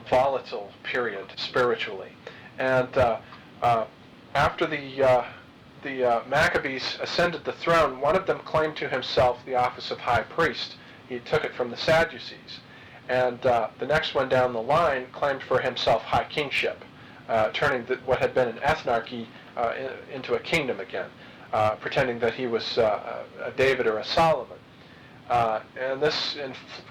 volatile period spiritually. And after the Maccabees ascended the throne, one of them claimed to himself the office of high priest. He took it from the Sadducees. And the next one down the line claimed for himself high kingship, turning what had been an ethnarchy into a kingdom again, pretending that he was a David or a Solomon. And this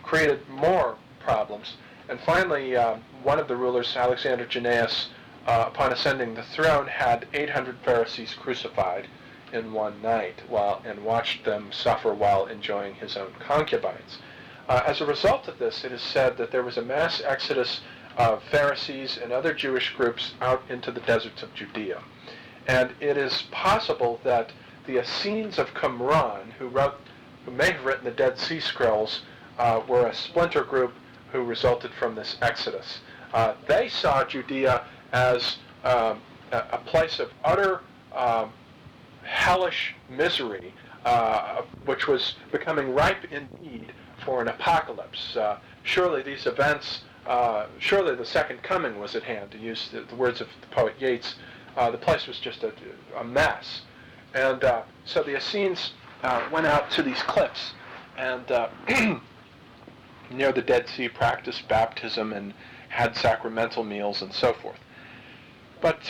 created more problems. And finally, one of the rulers, Alexander Jannaeus, upon ascending the throne, had 800 Pharisees crucified in one night and watched them suffer while enjoying his own concubines. As a result of this, it is said that there was a mass exodus of Pharisees and other Jewish groups out into the deserts of Judea. And it is possible that the Essenes of Qumran, who may have written the Dead Sea Scrolls, were a splinter group who resulted from this exodus. They saw Judea as a place of utter hellish misery, which was becoming ripe indeed for an apocalypse. Surely these events, surely the second coming was at hand, to use the words of the poet Yeats. The place was just a mess. And so the Essenes went out to these cliffs and near the Dead Sea practiced baptism and had sacramental meals and so forth. But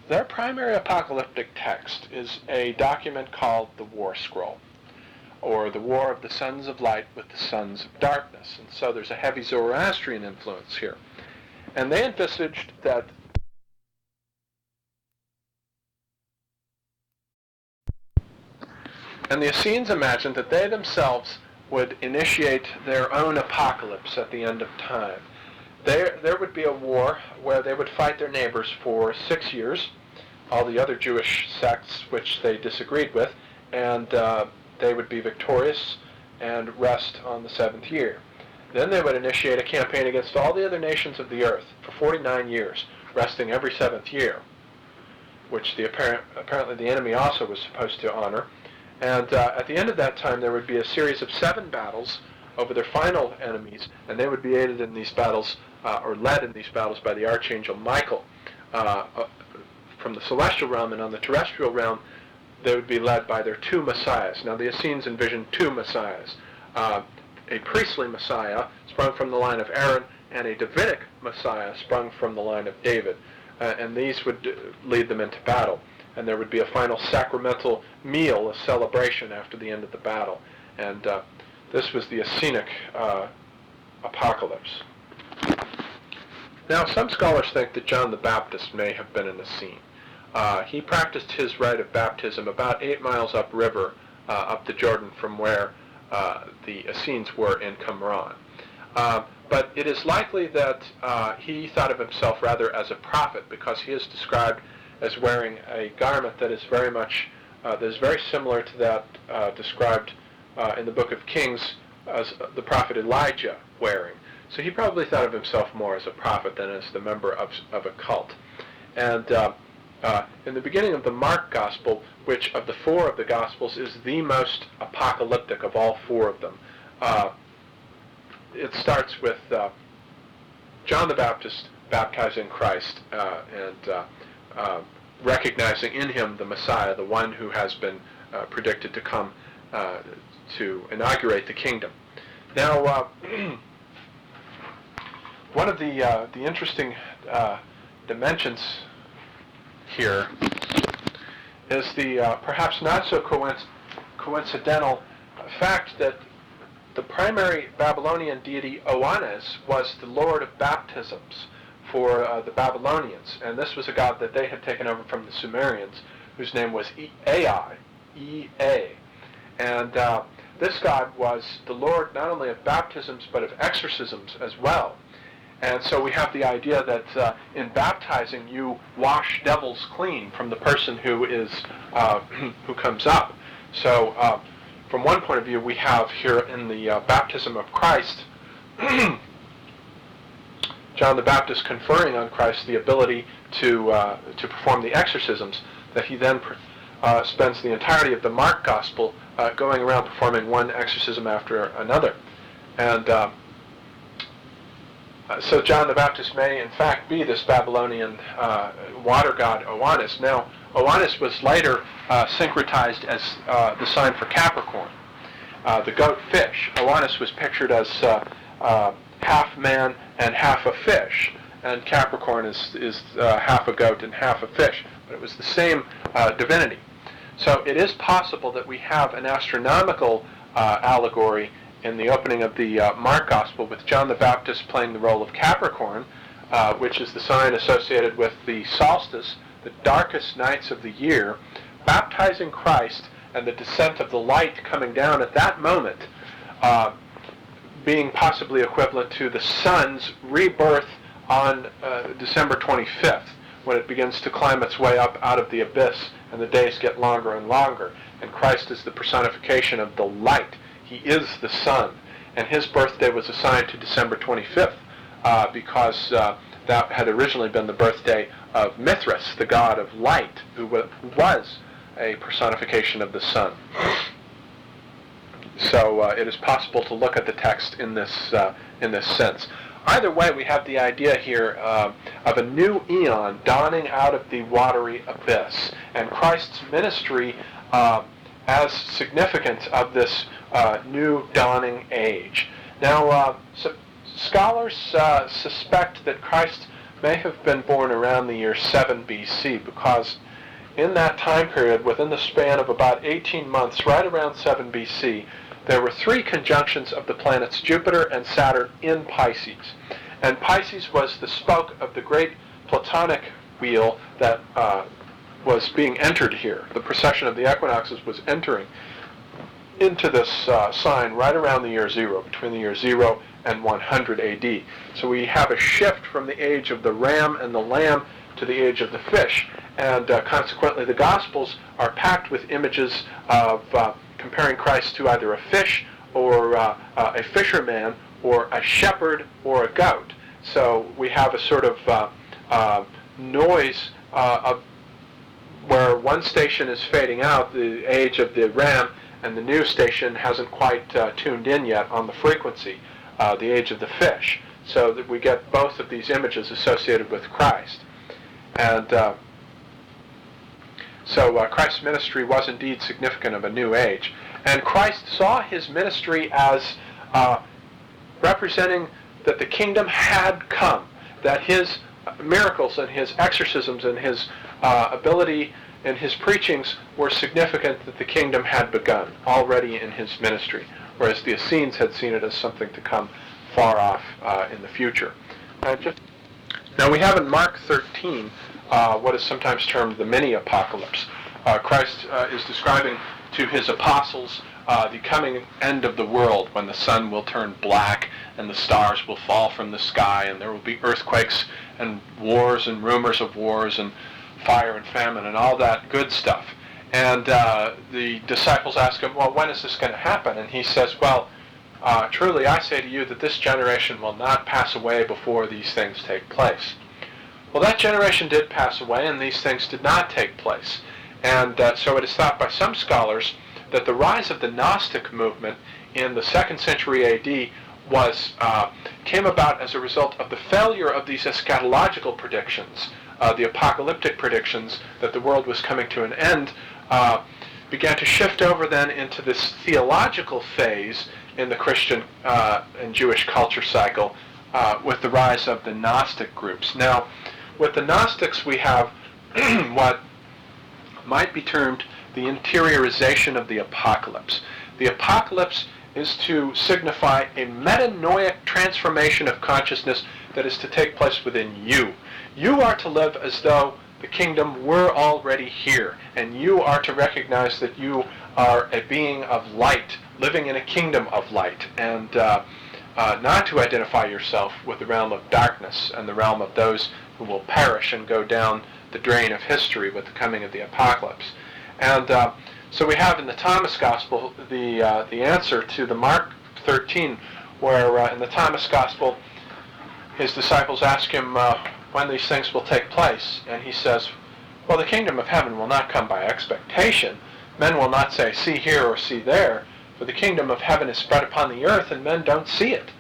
their primary apocalyptic text is a document called the War Scroll, or the War of the Sons of Light with the Sons of Darkness. And so there's a heavy Zoroastrian influence here. And they envisaged that the Essenes imagined that they themselves would initiate their own apocalypse at the end of time. There would be a war where they would fight their neighbors for 6 years, all the other Jewish sects which they disagreed with, and they would be victorious and rest on the 7th year. Then they would initiate a campaign against all the other nations of the earth for 49 years, resting every 7th year, which apparently the enemy also was supposed to honor. And at the end of that time, there would be a series of 7 battles over their final enemies, and they would be aided in these battles, or led in these battles, by the archangel Michael from the celestial realm, and on the terrestrial realm, they would be led by their 2 messiahs. Now, the Essenes envisioned 2 messiahs, a priestly messiah sprung from the line of Aaron, and a Davidic messiah sprung from the line of David, and these would lead them into battle. And there would be a final sacramental meal, a celebration after the end of the battle. And this was the Essenic apocalypse. Now, some scholars think that John the Baptist may have been an Essene. He practiced his rite of baptism about 8 miles upriver, up the Jordan from where the Essenes were in Qumran. But it is likely that he thought of himself rather as a prophet, because he is described as wearing a garment that is very similar to that described in the book of Kings as the prophet Elijah wearing. So he probably thought of himself more as a prophet than as the member of a cult. And in the beginning of the Mark Gospel, which of the 4 of the Gospels is the most apocalyptic of all 4 of them, it starts with John the Baptist baptizing Christ and recognizing in him the Messiah, the one who has been predicted to come to inaugurate the kingdom. Now, one of the interesting dimensions here is the perhaps not so coincidental fact that the primary Babylonian deity Oannes was the Lord of baptisms for the Babylonians, and this was a god that they had taken over from the Sumerians, whose name was Ai, E-A. And this god was the Lord not only of baptisms, but of exorcisms as well. And so we have the idea that in baptizing, you wash devils clean from the person who comes up. So from one point of view, we have here in the baptism of Christ, John the Baptist conferring on Christ the ability to perform the exorcisms that he then spends the entirety of the Mark Gospel going around performing one exorcism after another. And So John the Baptist may in fact be this Babylonian water god Oannes. Now, Oannes was later syncretized as the sign for Capricorn, the goat fish. Oannes was pictured as half man and half a fish, and Capricorn is half a goat and half a fish. But it was the same divinity. So it is possible that we have an astronomical allegory in the opening of the Mark Gospel, with John the Baptist playing the role of Capricorn, which is the sign associated with the solstice, the darkest nights of the year, baptizing Christ and the descent of the light coming down at that moment, being possibly equivalent to the sun's rebirth on December 25th, when it begins to climb its way up out of the abyss and the days get longer and longer. And Christ is the personification of the light. He is the sun, and his birthday was assigned to December 25th because that had originally been the birthday of Mithras, the god of light, who was a personification of the sun. So it is possible to look at the text in this sense. Either way, we have the idea here of a new eon dawning out of the watery abyss, and Christ's ministry as significant of this new dawning age. Now, scholars suspect that Christ may have been born around the year 7 BC, because in that time period, within the span of about 18 months, right around 7 BC, there were 3 conjunctions of the planets Jupiter and Saturn in Pisces. And Pisces was the spoke of the great Platonic wheel that was being entered here. The precession of the equinoxes was entering into this sign right around the year 0, between the year 0 and 100 AD. So we have a shift from the age of the ram and the lamb to the age of the fish. And consequently, the Gospels are packed with images of comparing Christ to either a fish or a fisherman or a shepherd or a goat. So we have a sort of noise of where one station is fading out, the age of the ram, and the new station hasn't quite tuned in yet on the frequency, the age of the fish. So that we get both of these images associated with Christ. And so Christ's ministry was indeed significant of a new age. And Christ saw his ministry as representing that the kingdom had come, that his miracles and his exorcisms and his ability and his preachings were significant, that the kingdom had begun already in his ministry, whereas the Essenes had seen it as something to come far off in the future. Now we have in Mark 13 what is sometimes termed the mini-apocalypse. Christ is describing to his apostles the coming end of the world, when the sun will turn black and the stars will fall from the sky, and there will be earthquakes and wars and rumors of wars and fire and famine and all that good stuff. And the disciples ask him, well, when is this going to happen? And he says, well, truly I say to you that this generation will not pass away before these things take place. Well, that generation did pass away, and these things did not take place. And so it is thought by some scholars that the rise of the Gnostic movement in the 2nd century AD came about as a result of the failure of these eschatological predictions. The apocalyptic predictions that the world was coming to an end began to shift over then into this theological phase in the Christian and Jewish culture cycle with the rise of the Gnostic groups. Now, with the Gnostics, we have what might be termed the interiorization of the apocalypse. The apocalypse is to signify a metanoic transformation of consciousness that is to take place within you. You are to live as though the kingdom were already here, and you are to recognize that you are a being of light, living in a kingdom of light, and not to identify yourself with the realm of darkness and the realm of those who will perish and go down the drain of history with the coming of the apocalypse. And so we have in the Thomas Gospel the answer to the Mark 13, where in the Thomas Gospel his disciples ask him when these things will take place, and he says, well, the kingdom of heaven will not come by expectation. Men will not say, see here or see there, for the kingdom of heaven is spread upon the earth, and men don't see it.